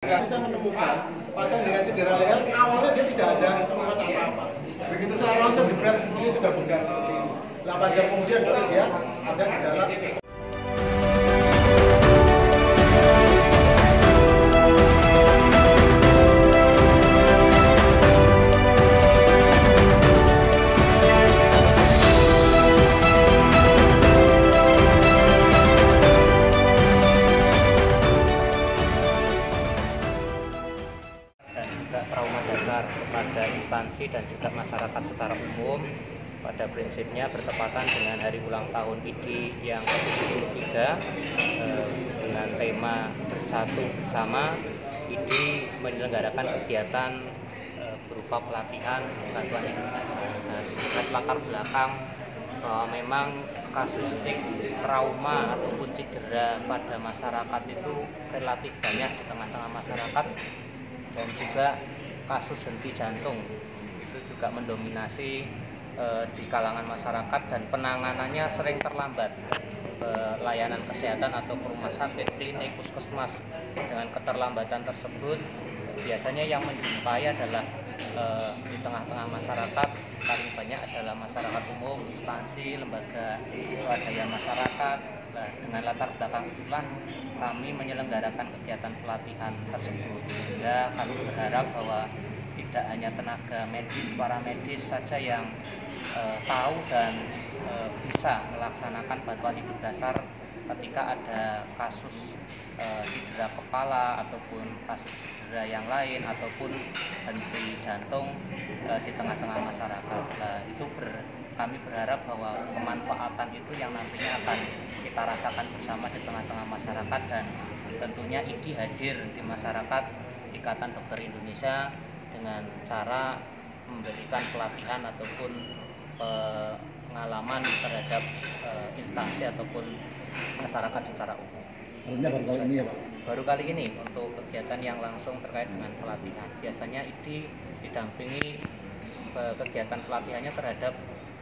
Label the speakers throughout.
Speaker 1: Bisa menemukan pasien dengan cedera leher, awalnya dia tidak ada keluhan apa-apa. Begitu saya loncat jebret, ini sudah bengkak seperti ini. 8 jam kemudian baru dia ada gejala.
Speaker 2: Trauma dasar kepada instansi dan juga masyarakat secara umum pada prinsipnya bertepatan dengan hari ulang tahun IDI yang ke-73 dengan tema Bersatu Bersama. IDI menyelenggarakan kegiatan berupa pelatihan bantuan hidup dasar. Nah, dengan latar belakang bahwa memang kasustik trauma ataupun cedera pada masyarakat itu relatif banyak di tengah-tengah masyarakat, dan juga kasus henti jantung itu juga mendominasi di kalangan masyarakat, dan penanganannya sering terlambat. Layanan kesehatan atau rumah sakit, klinik, puskesmas dengan keterlambatan tersebut biasanya yang menjumpai adalah di tengah-tengah masyarakat paling banyak adalah masyarakat umum, instansi, lembaga swadaya masyarakat. Nah, dengan latar belakang itulah kami menyelenggarakan kegiatan pelatihan tersebut, sehingga kami berharap bahwa tidak hanya tenaga medis, para medis saja yang tahu dan bisa melaksanakan bantuan hidup dasar ketika ada kasus cedera kepala ataupun kasus cedera yang lain ataupun henti jantung di tengah-tengah masyarakat. Nah, itu kami berharap bahwa kemanfaatan itu yang nantinya akan kita rasakan bersama di tengah-tengah masyarakat, dan tentunya IDI hadir di masyarakat, Ikatan Dokter Indonesia, dengan cara memberikan pelatihan ataupun pengalaman terhadap instansi ataupun masyarakat secara umum.
Speaker 3: Baru kali ini ya Pak?
Speaker 2: Baru kali ini untuk kegiatan yang langsung terkait dengan pelatihan. Biasanya IDI didampingi kegiatan pelatihannya terhadap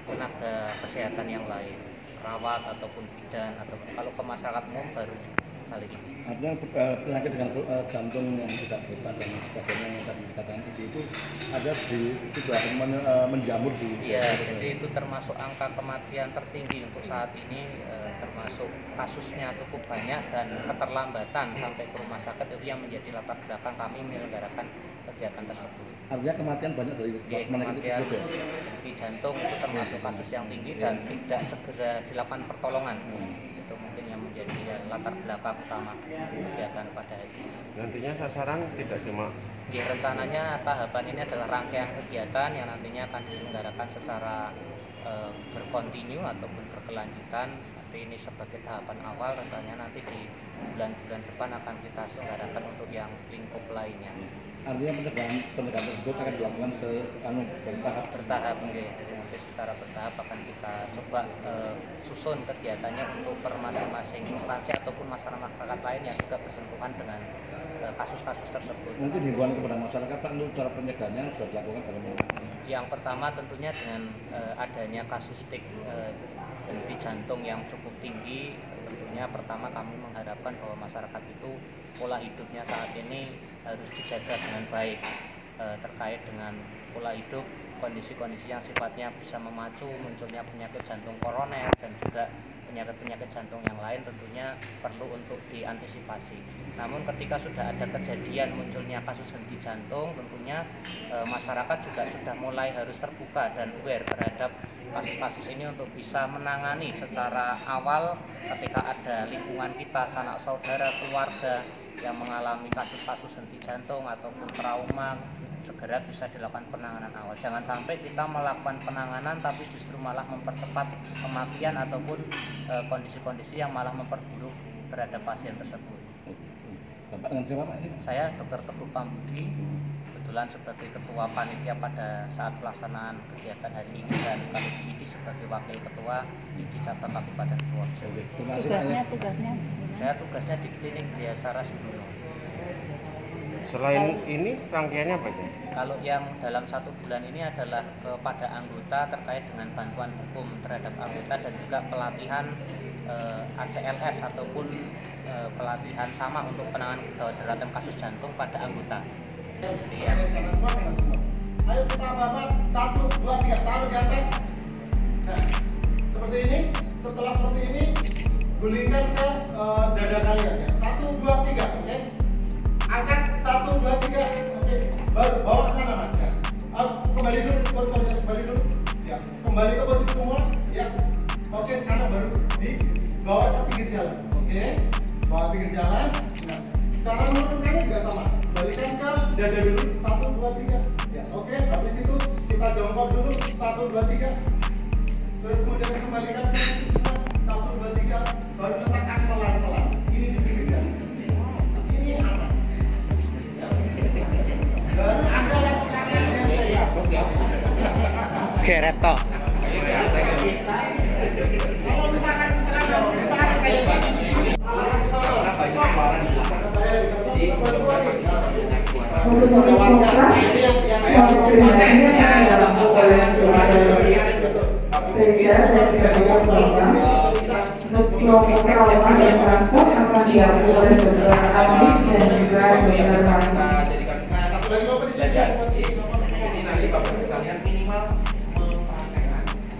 Speaker 2: tenaga kesehatan yang lain, perawat ataupun bidan, atau kalau ke masyarakat umum baru kali ini.
Speaker 3: Artinya penyakit dengan jantung yang tidak bertahan dan sebagainya yang tadi dikatakan itu ada di sudah menjamur di.
Speaker 2: Iya, jadi itu termasuk angka kematian tertinggi untuk saat ini, termasuk kasusnya cukup banyak dan keterlambatan sampai ke rumah sakit itu yang menjadi latar belakang kami menyelenggarakan kegiatan tersebut.
Speaker 3: Artinya kematian banyak dari
Speaker 2: kematian di jantung itu termasuk kasus yang tinggi dan tidak segera dilakukan pertolongan. Itu mungkin yang menjadi latar belakang utama kegiatan pada hari ini.
Speaker 4: Nantinya sasaran tidak cuma
Speaker 2: rencananya tahapan ini adalah rangkaian kegiatan yang nantinya akan diselenggarakan secara berkontinu ataupun berkelanjutan. Tapi ini sebagai tahapan awal, rencananya nanti di bulan-bulan depan akan kita selenggarakan untuk yang lingkup lainnya.
Speaker 3: Artinya pencegahan tersebut akan dilakukan bertahap.
Speaker 2: Okay. Jadi nanti secara bertahap akan kita coba susun kegiatannya untuk per masing-masing instansi ataupun masyarakat lain yang juga bersentuhan dengan kasus-kasus tersebut.
Speaker 3: Mungkin himbauan kepada masyarakat Pak, untuk cara pencegahannya sudah dilakukan bagaimana?
Speaker 2: Yang pertama tentunya dengan adanya kasustik henti jantung yang cukup tinggi, tentunya pertama kami mengharapkan bahwa masyarakat itu pola hidupnya saat ini harus dijaga dengan baik, terkait dengan pola hidup, kondisi-kondisi yang sifatnya bisa memacu munculnya penyakit jantung koroner dan juga penyakit-penyakit jantung yang lain tentunya perlu untuk diantisipasi. Namun ketika sudah ada kejadian munculnya kasus henti jantung, tentunya masyarakat juga sudah mulai harus terbuka dan aware terhadap kasus-kasus ini untuk bisa menangani secara awal ketika ada lingkungan kita, sanak saudara, keluarga yang mengalami kasus-kasus henti jantung ataupun trauma, segera bisa dilakukan penanganan awal. Jangan sampai kita melakukan penanganan tapi justru malah mempercepat kematian ataupun kondisi-kondisi yang malah memperburuk terhadap pasien tersebut.
Speaker 3: Bapak dengan siapa Pak?
Speaker 2: Saya Dr. Teguh Pambudi, kebetulan sebagai ketua panitia pada saat pelaksanaan kegiatan hari ini, dan kali ini sebagai wakil ketua IDI Cabang Kabupaten Purworejo.
Speaker 5: Tugasnya?
Speaker 2: Saya tugasnya di klinik Gria Saras dulu.
Speaker 4: selain ini rangkaiannya apa ya?
Speaker 2: Kalau yang dalam 1 bulan ini adalah kepada anggota terkait dengan bantuan hukum terhadap anggota dan juga pelatihan ACLS ataupun pelatihan sama untuk penanganan gawat darurat kasus jantung pada anggota.
Speaker 1: Kanan semua. Ayo kita bapak 1, 2, 3 taruh di atas. Nah, seperti ini. Setelah seperti ini, gulingkan ke dada kalian ya. 1, 2, 3, oke? Angkat 1, 2, 3, oke? Baru bawa ke sana mas ya. Kembali dulu, kembali dulu. Ya, kembali ke posisi semula. Siap. Oke, sekarang baru dibawa ke pinggir jalan. Oke, bawa pinggir jalan. Nah, cara menurunkannya juga sama. Balikan ke dada dulu. 1, 2, 3. Ya, oke. Habis itu kita jongkok dulu. 1, 2, 3. Terus kemudian kembalikan ke semua. 1, 2, 3. Baru letakkan pelan-pelan. Ini di pinggir jalan. Ini aman. Ya. Baru Anda lakukan yang
Speaker 2: Gereto.
Speaker 1: kalau misalkan kita ada kayak gini.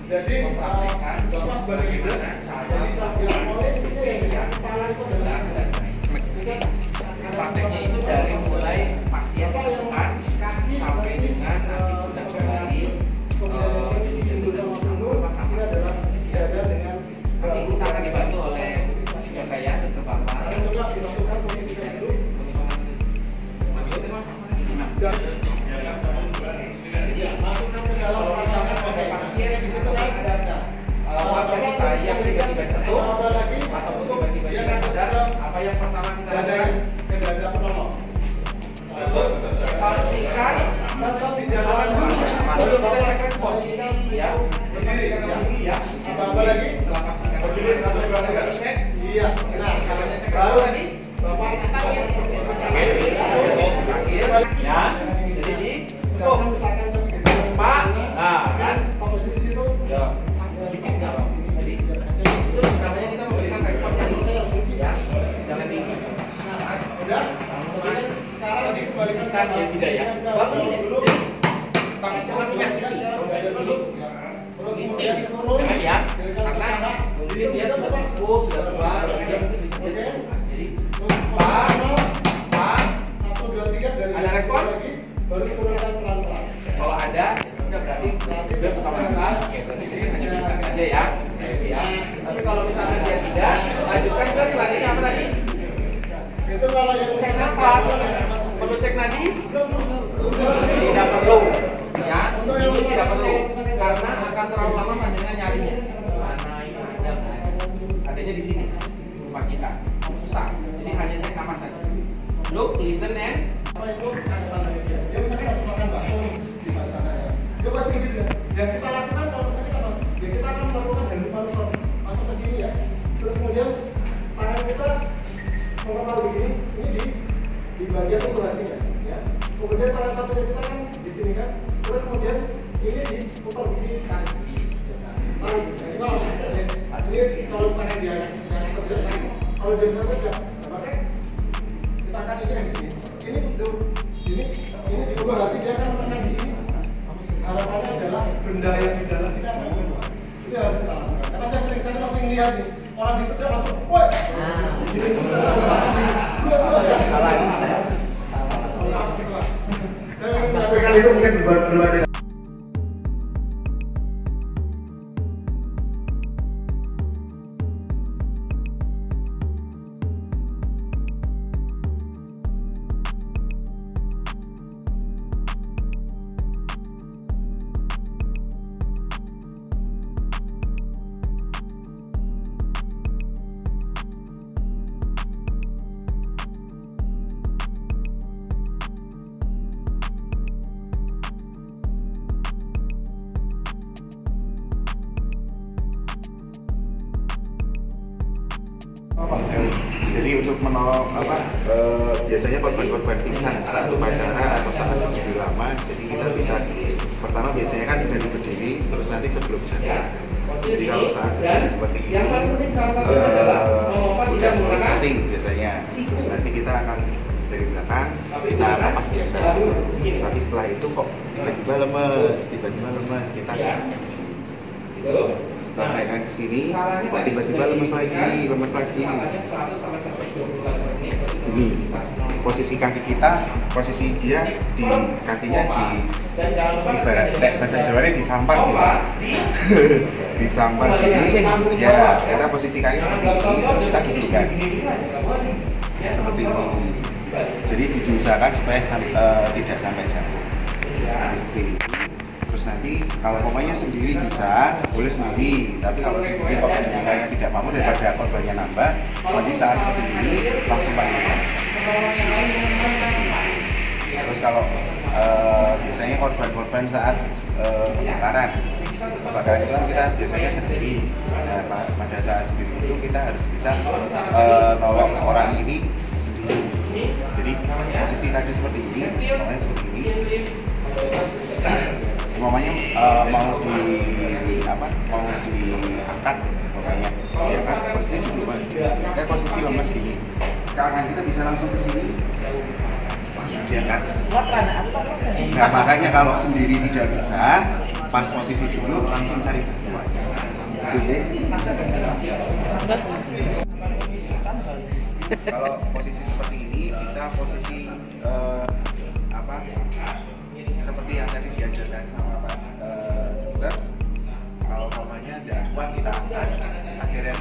Speaker 1: Jadi pas balik itu, jadi yang boleh itu yang kepala itu adalah
Speaker 6: prakteknya itu dari mulai pasien depan sampai dengan nanti sudah kembali nanti kita akan dibantu oleh saya dokter Bapak.
Speaker 1: masukkan ke dalam pasien di situ kan ada
Speaker 6: warga kita yang tiba-tiba jatuh ataupun tiba-tiba tidak sadar, apa yang pertama kita lakukan?
Speaker 1: dada penolong.
Speaker 6: Pastikan
Speaker 1: Tetap di jalan
Speaker 6: baru kita cek respon ya.
Speaker 1: berdiri
Speaker 6: Ya.
Speaker 1: apa lagi?
Speaker 6: Setelah pastikan berdiri sampai kita cek.
Speaker 1: Iya. Nah,
Speaker 6: Caranya cek
Speaker 1: baru
Speaker 6: respon tadi.
Speaker 1: Bapak
Speaker 6: Terakhir ya. Jadi di Pak. Nah, kan
Speaker 1: di situ.
Speaker 6: ya sedikit kalau jadi itu namanya kita memberikan respon tadi ya. Jangan di
Speaker 1: Mas, udah.
Speaker 6: Mas,
Speaker 1: Sekarang dikembalikan
Speaker 6: ya tidak ya. Bapak ini
Speaker 1: dulu.
Speaker 6: pakai jangan menyakiti.
Speaker 1: Terus kemudian turun.
Speaker 6: Jangan ya. Karena mungkin dia sudah sepuh, sudah tua, dia mungkin bisa jadi. Jadi Pak,
Speaker 1: 1, 2, 3 dari
Speaker 6: Ada respon?
Speaker 1: lagi, baru turunkan pelan-pelan.
Speaker 6: kalau ada ya sudah berarti sudah pertama kali berarti hanya bisa saja ya. Ya. Tapi kalau misalkan dia tidak, lanjutkan ke selanjutnya apa tadi?
Speaker 1: Itu kalau yang
Speaker 6: Cek nafas. Perlu cek nadi? Tidak perlu. Ya, ini tidak perlu karena akan terlalu lama pasiennya nyarinya. Mana ini ada? Adanya di sini. Rumah kita susah. Jadi hanya cek nafas saja. Look, listen and
Speaker 1: apa itu ada tanda dia. Dia misalkan harus makan bakso di sana ya. Dia pasti gitu ya. Yang kita lakukan kalau misalkan apa? Ya kita akan melakukan dari manusur masuk ke sini ya. Terus kemudian tangan kita mengepal begini, ini di bagian tubuh hatinya ya. Kemudian tangan satunya kita kan di sini kan. Terus kemudian ini diputar begini tarik. Tarik. Jadi kalau misalkan dia yang tersedia sakit, kalau dia bisa kerja, maka misalkan ini yang di sini. Ini diubah hati dia akan menekan di sini. Harapannya adalah benda yang di dalam sini akan keluar. Itu harus kita lakukan. Karena saya sering masih lihat nih orang di bedah langsung, woi. Salah. Saya ingin menyampaikan itu mungkin berbeda.
Speaker 7: Jadi untuk menolong biasanya korban-korban pingsan saat upacara atau saat lebih lama, jadi kita bisa pertama biasanya kan dari berdiri terus nanti sebelum jalan. Jadi kalau saat seperti ini udah pusing biasanya. Terus nanti kita akan dari belakang kita apa biasa. Tapi setelah itu kok tiba-tiba lemes kita setelah naikkan ke sini kok tiba-tiba lemes lagi. Ini posisi kaki kita, posisi dia di kakinya di ibarat bahasa Jawanya disampar gitu. Disampar sini ya, kita posisi kaki seperti ini terus kita dudukkan seperti ini. Jadi diusahakan supaya tidak sampai jatuh seperti ini. Terus nanti kalau pokoknya sendiri bisa, boleh sendiri. Tapi kalau sendiri kok jadinya tidak mampu daripada korbannya nambah, nanti saat seperti ini langsung panggil. Terus kalau biasanya korban-korban saat kebakaran itu kan kita biasanya sendiri. Nah, pada saat sendiri itu kita harus bisa nolong orang ini sendiri. Jadi posisi kaki seperti ini, pokoknya seperti ini. Mamanya mau diangkat pokoknya biasa posisi duduk mas, kita posisi lemes gini, tangan kita bisa langsung ke sini langsung diangkat. Nah makanya kalau sendiri tidak bisa, pas posisi duduk langsung cari bantuan gitu deh. Kalau posisi seperti ini bisa posisi seperti yang tadi diajarkan sama Pak dokter. Kalau mamanya tidak kuat kita angkat akhirnya,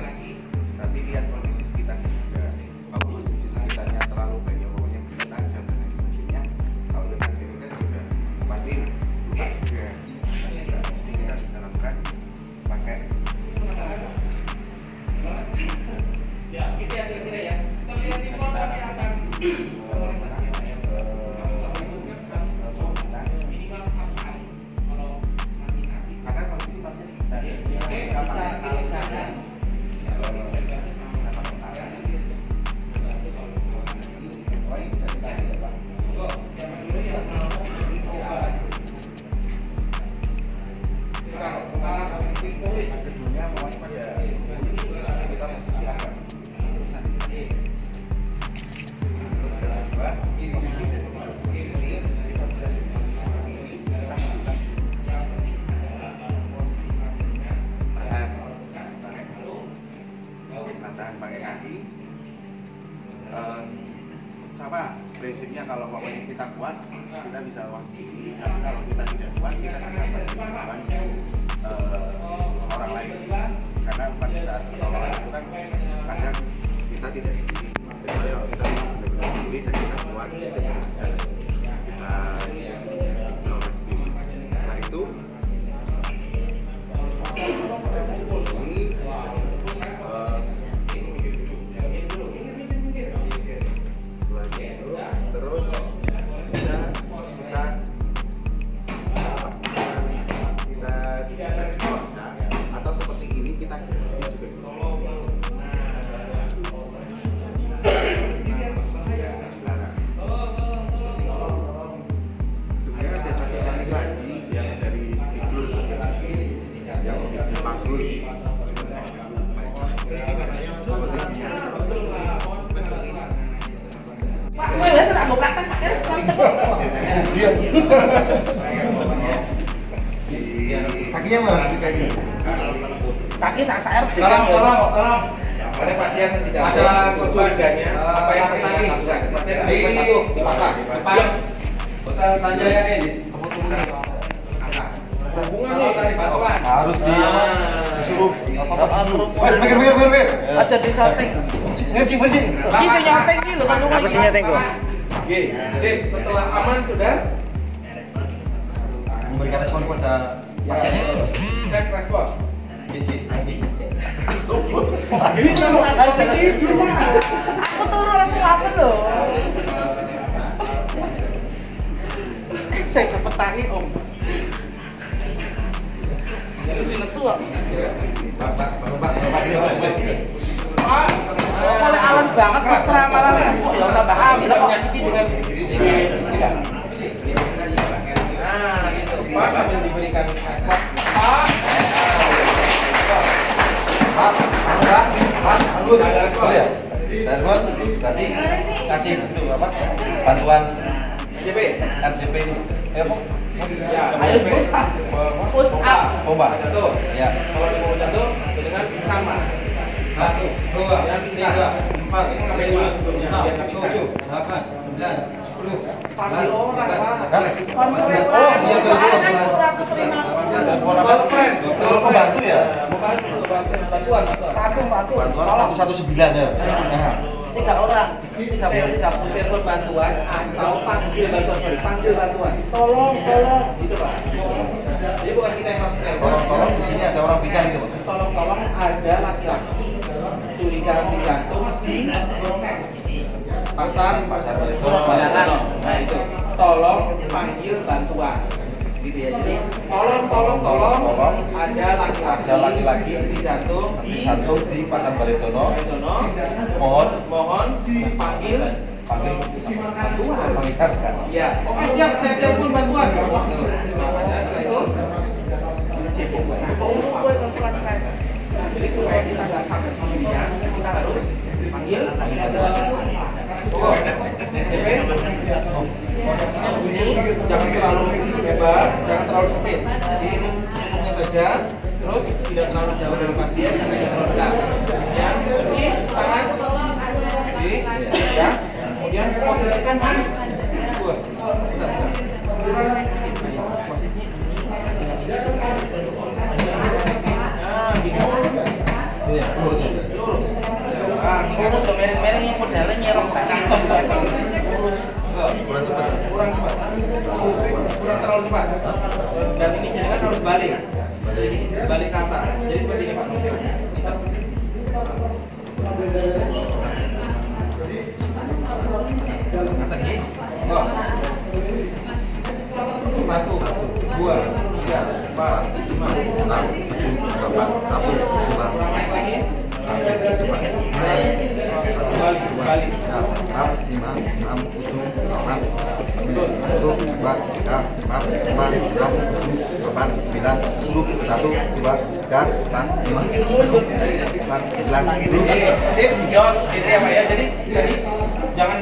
Speaker 7: tapi lihat kondisi sekitar juga. Kalau kondisi sekitarnya terlalu banyak mamanya tajam dan lain sebagainya, kalau kita kirimkan juga pasti luka juga. Jadi kita bisa lakukan pakai ya gitu ya kira-kira ya. Terlihat simpel tapi akan pakai kaki sama prinsipnya. Kalau pokoknya kita kuat kita bisa lawan sendiri, tapi kalau kita tidak kuat kita bisa bantuan orang lain, karena pada saat pertolongan itu kan kadang kita tidak sendiri. Kecuali kalau kita benar-benar sendiri dan kita kuat, kita baru bisa kita lawan sendiri. Setelah itu terus bisa kita bisa, atau seperti ini kita ini juga bisa. Ya, dilarang. Sebenarnya ada satu teknik lagi yang dari tidur yang dipanggul. Cuma saya posisinya.
Speaker 6: Pak, gue biasa tak mau praktek Pak.
Speaker 7: Iya. Kakinya mana? Kaki.
Speaker 6: Kaki saya tolong. Ada pasien yang tidak ada keluarganya. Apa yang kita lakukan? Pasien itu dipasang. Hotel Sanjaya ini. Hubungan nih cari bantuan.
Speaker 1: Harus disuruh
Speaker 6: Pikir. Aja di setting.
Speaker 1: bersih.
Speaker 6: Isi nyoteng gitu kan rumah.
Speaker 2: Apa sih nyoteng kok?
Speaker 6: Oke, setelah aman sudah
Speaker 1: Memberikan respon kepada pasiennya.
Speaker 6: cek respon.
Speaker 1: Anjing.
Speaker 6: Aku turun langsung apa loh. Saya cepet tani om. Ini sih nesu.
Speaker 7: Bapak
Speaker 6: Mulai alam banget mesra malah ya tambah hamil kok menyakiti dengan tidak. Nah, gitu. Pas sambil diberikan respon. Pak, ada respon.
Speaker 7: nanti kasih itu apa? Bantuan
Speaker 6: CP.
Speaker 7: RCP apa?
Speaker 6: Ayo push up.
Speaker 7: Pompa.
Speaker 6: Jatuh.
Speaker 7: Ya.
Speaker 6: Kalau mau jatuh dengan sama.
Speaker 1: 1, 2, 3, 4, 5, 6, 7, 8, 9, 10,
Speaker 6: Panggil orang, Pak.
Speaker 7: Oh iya telepon. Telepon apa? Telepon pembantu ya?
Speaker 6: Bantuan.
Speaker 7: Bantuan 119 ya. Nah.
Speaker 6: 3 orang. 30 telepon bantuan atau panggil bantuan. Tolong, gitu Pak. Jadi bukan kita yang masuk telepon.
Speaker 7: Tolong di sini ada orang pingsan itu, Pak.
Speaker 6: Tolong ada laki-laki curiga henti jantung di pasar Bayangan. Nah itu, tolong panggil bantuan. Gitu ya. Jadi tolong ada laki-laki henti jantung
Speaker 7: di Pasar Baletono.
Speaker 6: Mohon panggil
Speaker 7: Bantuan.
Speaker 6: ya, oke siap, saya telepon bantuan. Nah, setelah itu jadi supaya kita nggak sampai sendirian, kita harus panggil CP. Posisinya begini, jangan terlalu lebar, jangan terlalu sempit. Jadi cukupnya saja, terus tidak terlalu jauh dari pasien dan tidak terlalu dekat. Ya, kunci tangan, jadi ya. Kemudian posisikan di dua. Bentar. Sedikit aja. Posisinya ini dengan ini. Nah, gitu.
Speaker 7: Iya, lurus.
Speaker 6: Lurus dong, mereng yang modelnya nyerong barang.
Speaker 7: Kurang cepat.
Speaker 6: Kurang terlalu cepat. Dan ini jangan harus balik. Jadi balik ke atas. Jadi seperti ini Pak. Kata ini, 1, 2, 3, 4, 5, 6, 7, 8, 1, 2. Kurang naik lagi. Balik.
Speaker 7: 4, 5, 6, 7, 8, 1, 2, 3, 4, 5, 6, 7, 8, 9, 10, 1, 2, 3, 4, 5, 6, 9, 10.
Speaker 6: Sip, jos, gitu ya Pak ya. Jadi jangan